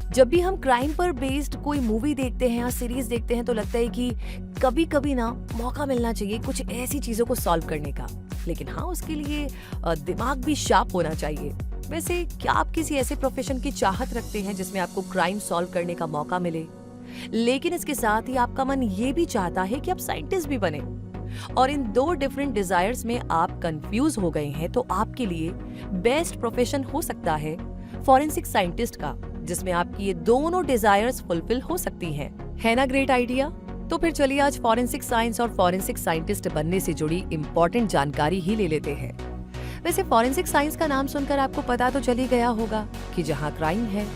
जब भी हम क्राइम पर बेस्ड कोई मूवी देखते हैं या सीरीज देखते हैं तो लगता है कि कभी कभी ना मौका मिलना चाहिए कुछ ऐसी चीजों को सॉल्व करने का। लेकिन हाँ, उसके लिए दिमाग भी शार्प होना चाहिए। वैसे क्या आप किसी ऐसे प्रोफेशन की चाहत रखते हैं जिसमें आपको क्राइम सॉल्व करने का मौका मिले, लेकिन इसके साथ ही आपका मन ये भी चाहता है कि आप साइंटिस्ट भी बने, और इन दो डिफरेंट डिजायर्स में आप कंफ्यूज हो गए हैं, तो आपके लिए बेस्ट प्रोफेशन हो सकता है फॉरेंसिक साइंटिस्ट का, जिसमें आपकी ये दोनों डिजायर्स फुलफिल हो सकती हैं। है ना ग्रेट आइडिया? तो फिर चलिए आज फॉरेंसिक साइंस और फॉरेंसिक साइंटिस्ट बनने से जुड़ी इंपॉर्टेंट जानकारी ही ले लेते हैं। वैसे फॉरेंसिक साइंस का नाम सुनकर आपको पता तो चल ही गया होगा कि जहाँ क्राइम है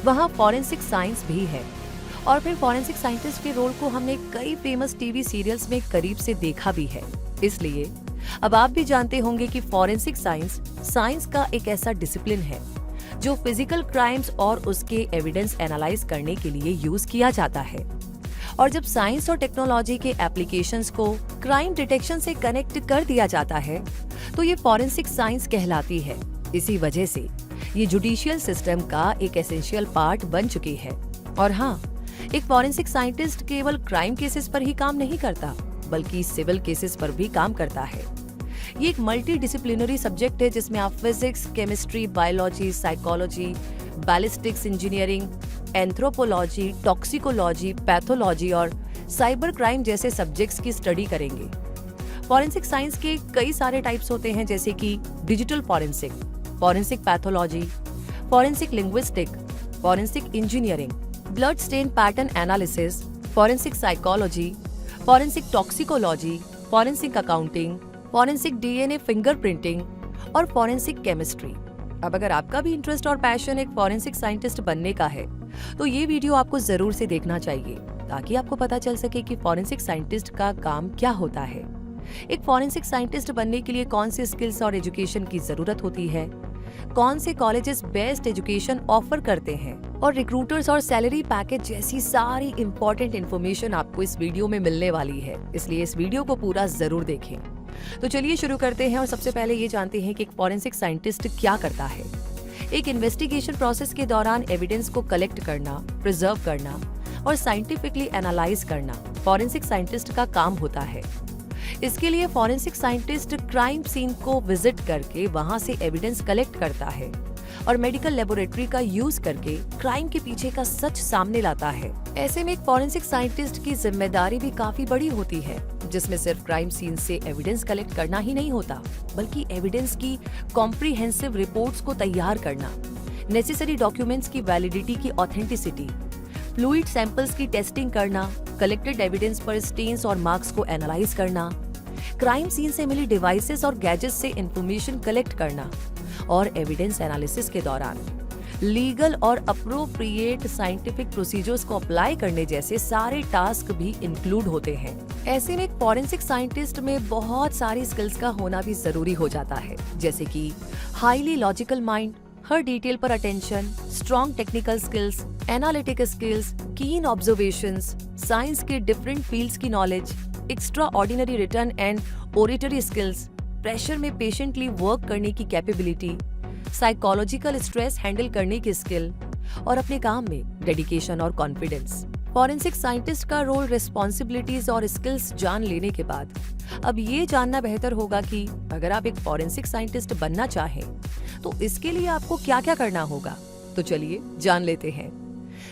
वहाँ फॉरेंसिक साइंस भी है। और फिर फॉरेंसिक साइंटिस्ट के रोल को हमने कई फेमस टीवी सीरियल्स में करीब से देखा भी है। इसलिए अब आप भी जानते होंगे कि फॉरेंसिक साइंस का एक ऐसा डिसिप्लिन है जो फिजिकल क्राइम्स और उसके एविडेंस एनालाइज करने के लिए यूज किया जाता है। और जब साइंस और टेक्नोलॉजी के एप्लीकेशंस को क्राइम डिटेक्शन से कनेक्ट कर दिया जाता है तो ये फॉरेंसिक साइंस कहलाती है। इसी वजह से ये जुडिशियल सिस्टम का एक एसेंशियल पार्ट बन चुकी है। और हाँ, एक फॉरेंसिक साइंटिस्ट केवल क्राइम केसेस पर ही काम नहीं करता, बल्कि सिविल केसेस पर भी काम करता है। ये एक मल्टी डिसिप्लिनरी सब्जेक्ट है जिसमें आप physics, chemistry, biology, psychology, ballistics engineering, anthropology, toxicology, pathology और साइबर क्राइम जैसे सब्जेक्ट्स की स्टडी करेंगे। फॉरेंसिक साइंस के कई सारे टाइप्स होते हैं, जैसे कि digital forensic, forensic pathology, forensic linguistic, forensic engineering, blood stain pattern analysis, forensic psychology, forensic toxicology, forensic accounting, forensic DNA fingerprinting और फॉरेंसिक केमिस्ट्री। अब अगर आपका भी इंटरेस्ट और पैशन एक फॉरेंसिक साइंटिस्ट बनने का है तो ये वीडियो आपको जरूर से देखना चाहिए, ताकि आपको पता चल सके कि फॉरेंसिक साइंटिस्ट का काम क्या होता है, एक फॉरेंसिक साइंटिस्ट बनने के लिए कौन से स्किल्स और एजुकेशन की जरूरत होती है, कौन से कॉलेजेस बेस्ट एजुकेशन ऑफर करते हैं, और रिक्रूटर्स और सैलरी पैकेज जैसी सारी इंपॉर्टेंट इन्फॉर्मेशन आपको इस वीडियो में मिलने वाली है। इसलिए इस वीडियो को पूरा जरूर देखें। तो चलिए शुरू करते हैं और सबसे पहले ये जानते हैं कि एक फॉरेंसिक साइंटिस्ट क्या करता है। एक इन्वेस्टिगेशन प्रोसेस के दौरान एविडेंस को कलेक्ट करना, प्रिजर्व करना और साइंटिफिकली एनालाइज करना फॉरेंसिक साइंटिस्ट का काम होता है। इसके लिए फॉरेंसिक साइंटिस्ट क्राइम सीन को विजिट करके वहां से एविडेंस कलेक्ट करता है और मेडिकल लेबोरेटरी का यूज करके क्राइम के पीछे का सच सामने लाता है। ऐसे में एक फॉरेंसिक साइंटिस्ट की जिम्मेदारी भी काफी बड़ी होती है, जिसमें सिर्फ क्राइम सीन से एविडेंस कलेक्ट करना ही नहीं होता, बल्कि एविडेंस की कॉम्प्रिहेंसिव रिपोर्ट्स को तैयार करना, नेसेसरी डॉक्यूमेंट्स की वैलिडिटी की ऑथेंटिसिटी, फ्लूइड सैंपल्स की टेस्टिंग करना, कलेक्टेड एविडेंस पर स्टेन्स और मार्क्स को एनालाइज करना, क्राइम सीन से मिली डिवाइसेस और गैजेट्स से इंफॉर्मेशन कलेक्ट करना और एविडेंस एनालिसिस के दौरान लीगल और अप्रोप्रिएट साइंटिफिक प्रोसीजर्स को अप्लाई करने जैसे सारे टास्क भी इंक्लूड होते हैं। ऐसे में एक फॉरेंसिक साइंटिस्ट में बहुत सारी स्किल्स का होना भी जरूरी हो जाता है, जैसे कि हाईली लॉजिकल माइंड, हर डिटेल पर attention, strong technical skills, analytic skills, कीन ऑब्जर्वेशंस, साइंस के डिफरेंट फील्ड्स की knowledge, extra ordinary return and oratory skills, pressure में पेशेंटली वर्क करने की कैपेबिलिटी, साइकोलॉजिकल स्ट्रेस हैंडल करने की स्किल और अपने काम में डेडिकेशन और कॉन्फिडेंस। फॉरेंसिक साइंटिस्ट का रोल, रिस्पॉन्सिबिलिटीज और स्किल्स जान लेने के बाद अब ये जानना बेहतर होगा कि अगर आप एक फॉरेंसिक साइंटिस्ट बनना चाहें तो इसके लिए आपको क्या क्या करना होगा। तो चलिए जान लेते हैं।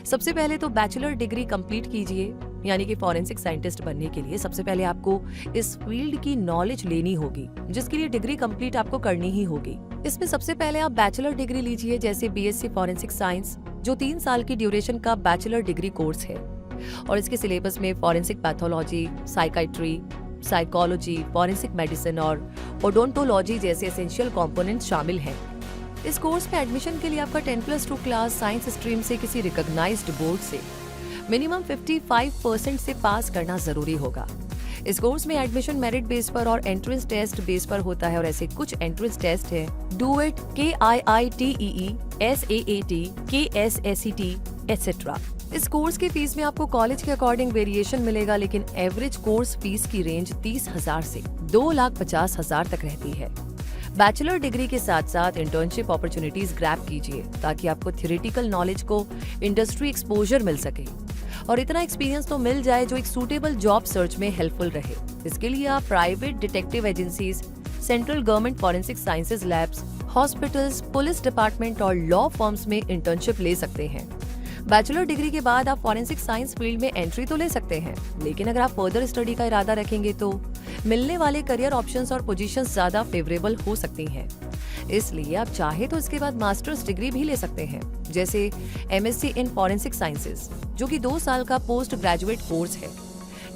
सबसे पहले तो बैचलर डिग्री कंप्लीट कीजिए, यानी कि फॉरेंसिक साइंटिस्ट बनने के लिए सबसे पहले आपको इस फील्ड की नॉलेज लेनी होगी, जिसके लिए डिग्री कंप्लीट आपको करनी ही होगी। इसमें सबसे पहले आप बैचलर डिग्री लीजिए, जैसे बीएससी फॉरेंसिक साइंस, जो 3 साल की ड्यूरेशन का बैचलर डिग्री कोर्स है। और इसके सिलेबस में forensic pathology, psychiatry, psychology, forensic medicine और ओडोंटोलॉजी जैसे एसेंशियल कंपोनेंट्स शामिल हैं। इस कोर्स में एडमिशन के लिए आपका 10+2 क्लास साइंस स्ट्रीम से किसी रिकॉग्नाइज्ड बोर्ड से मिनिमम 55% से पास करना जरूरी होगा। इस कोर्स में एडमिशन मेरिट बेस पर और एंट्रेंस टेस्ट बेस पर होता है, और ऐसे कुछ एंट्रेंस टेस्ट है: duet, KIITEE, SAAT, KSSET etcetera. इस कोर्स की फीस में आपको कॉलेज के अकॉर्डिंग वेरिएशन मिलेगा, लेकिन एवरेज कोर्स फीस की रेंज 30,000 से 2,50,000 तक रहती है। बैचलर डिग्री के साथ साथ इंटर्नशिप अपॉर्चुनिटीज ग्रैब कीजिए ताकि आपको थ्योरेटिकल नॉलेज को इंडस्ट्री एक्सपोजर मिल सके और इतना एक्सपीरियंस तो मिल जाए जो एक सूटेबल जॉब सर्च में हेल्पफुल रहे। इसके लिए आप private detective agencies, central government forensic sciences labs, hospitals, police department और लॉ फर्म्स में इंटर्नशिप ले सकते हैं। बैचलर डिग्री के बाद आप फॉरेंसिक साइंस फील्ड में एंट्री तो ले सकते हैं, लेकिन अगर आप फर्दर स्टडी का इरादा रखेंगे तो मिलने वाले करियर ऑप्शंस और पोजीशंस ज्यादा फेवरेबल हो सकती हैं। इसलिए आप चाहे तो इसके बाद मास्टर्स डिग्री भी ले सकते हैं, जैसे एमएससी इन फॉरेंसिक साइंसेज, जो कि 2 साल का पोस्ट ग्रेजुएट कोर्स है।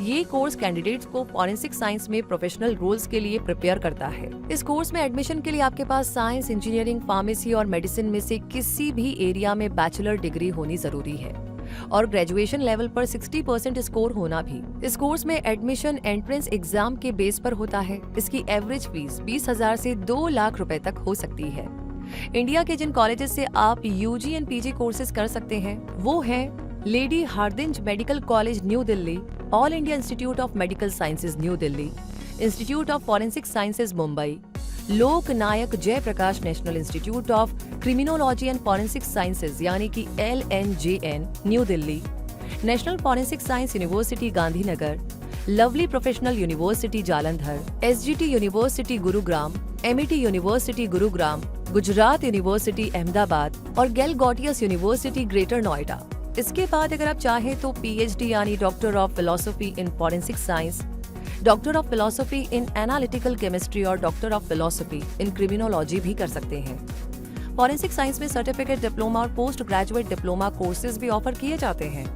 ये कोर्स कैंडिडेट्स को फॉरेंसिक साइंस में प्रोफेशनल रोल्स के लिए प्रिपेयर करता है। इस कोर्स में एडमिशन के लिए आपके पास साइंस, इंजीनियरिंग, फार्मेसी और मेडिसिन में से किसी भी एरिया में बैचलर डिग्री होनी जरूरी है और ग्रेजुएशन लेवल पर 60% स्कोर होना भी। इस कोर्स में एडमिशन एंट्रेंस एग्जाम के बेस पर होता है। इसकी एवरेज फीस 20,000 से 2 लाख रुपए तक हो सकती है। इंडिया के जिन कॉलेजेस से आप यूजी एंड पीजी कोर्सेज कर सकते हैं वो हैं lady Hardinge medical college new Delhi, all India institute of medical sciences new Delhi, institute of forensic sciences Mumbai, Lok Nayak Jayaprakash national institute of criminology and forensic sciences यानी कि LNJN new Delhi, national forensic science university Gandhinagar, lovely professional university Jalandhar, SGT university Gurugram, MET university Gurugram, Gujarat university Ahmedabad और Galgotias university greater Noida. इसके बाद अगर आप चाहें तो PhD यानी doctor of philosophy in forensic science, doctor of philosophy in analytical chemistry और doctor of philosophy in criminology भी कर सकते हैं। फॉरेंसिक साइंस में सर्टिफिकेट डिप्लोमा और पोस्ट ग्रेजुएट डिप्लोमा कोर्सेज भी ऑफर किए जाते हैं,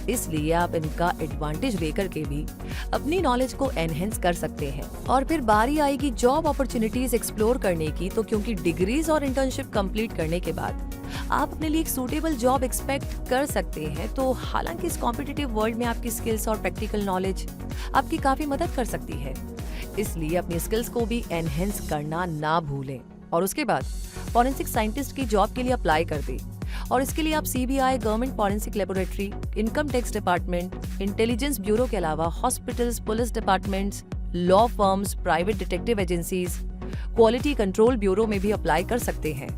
इसलिए आप इनका एडवांटेज लेकर के भी अपनी नॉलेज को एनहेंस कर सकते हैं। और फिर बारी आएगी जॉब अपॉर्चुनिटीज एक्सप्लोर करने की, तो क्योंकि डिग्रीज और इंटर्नशिप कंप्लीट करने के बाद आप अपने लिए एक सूटेबल जॉब एक्सपेक्ट कर सकते हैं। तो हालांकि इस कॉम्पिटिटिव वर्ल्ड में आपकी स्किल्स और प्रैक्टिकल नॉलेज आपकी काफी मदद कर सकती है, इसलिए अपनी स्किल्स को भी एनहेंस करना ना भूलें और उसके बाद फॉरेंसिक साइंटिस्ट की जॉब के लिए अप्लाई कर दें। और इसके लिए आप CBI, government forensic laboratory, income tax department, intelligence bureau के अलावा hospitals, police departments, law firms, private detective agencies, quality control bureau में भी अप्लाई कर सकते हैं।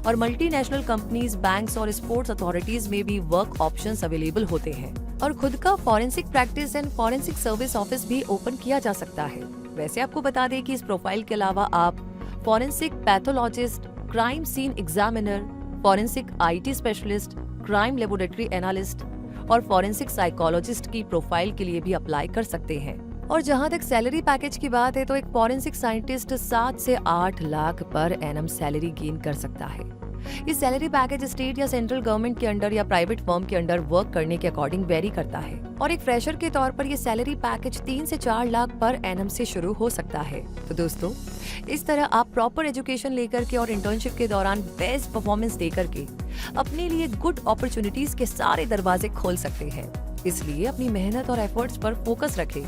और मल्टीनेशनल कंपनीज, बैंक्स और स्पोर्ट्स अथॉरिटीज में भी वर्क ऑप्शंस अवेलेबल होते हैं। और खुद का forensic practice and forensic service office भी ओपन किया जा सकता है। वैसे आपको बता दें कि इस प्रोफाइल के अलावा आप forensic pathologist, crime scene examiner, forensic IT specialist, crime laboratory analyst और फॉरेंसिक साइकोलॉजिस्ट की प्रोफाइल के लिए भी अप्लाई कर सकते हैं। और जहां तक सैलरी पैकेज की बात है तो एक फॉरेंसिक साइंटिस्ट 7 से 8 lakh per annum salary gain कर सकता है। ये सैलरी पैकेज स्टेट या सेंट्रल गवर्नमेंट के अंडर या प्राइवेट फर्म के अंडर वर्क करने के अकॉर्डिंग वेरी करता है। और एक फ्रेशर के तौर पर ये सैलरी पैकेज 3 से 4 लाख पर एनम से शुरू हो सकता है। तो दोस्तों, इस तरह आप प्रॉपर एजुकेशन लेकर के और इंटर्नशिप के दौरान बेस्ट परफॉर्मेंस देकर के अपने लिए गुड अपॉर्चुनिटीज के सारे दरवाजे खोल सकते हैं। इसलिए अपनी मेहनत और एफर्ट्स पर फोकस रखें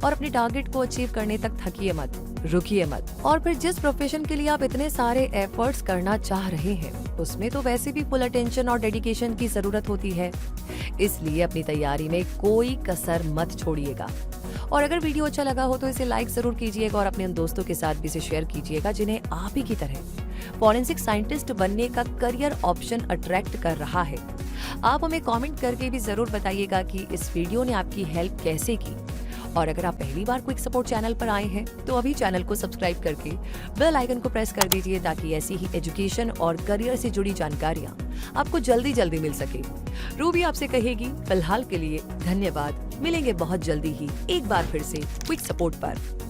और अपने टारगेट को अचीव करने तक थकिए मत, रुकिए मत। और फिर जिस प्रोफेशन के लिए आप इतने सारे एफर्ट्स करना चाह रहे हैं उसमें तो वैसे भी फुल अटेंशन और डेडिकेशन की जरूरत होती है, इसलिए अपनी तैयारी में कोई कसर मत छोड़िएगा। और अगर वीडियो अच्छा लगा हो तो इसे लाइक जरूर कीजिएगा और अपने उन दोस्तों के साथ भी इसे शेयर कीजिएगा जिन्हें आप ही की तरह फॉरेंसिक साइंटिस्ट बनने का करियर ऑप्शन अट्रैक्ट कर रहा है। आप हमें कमेंट करके भी जरूर बताइएगा कि इस वीडियो ने आपकी हेल्प कैसे की। और अगर आप पहली बार क्विक सपोर्ट चैनल पर आए हैं तो अभी चैनल को सब्सक्राइब करके बेल आइकन को प्रेस कर दीजिए ताकि ऐसी ही एजुकेशन और करियर से जुड़ी जानकारियां आपको जल्दी मिल सके। रूबी आपसे कहेगी फिलहाल के लिए धन्यवाद। मिलेंगे बहुत जल्दी ही एक बार फिर से क्विक सपोर्ट पर।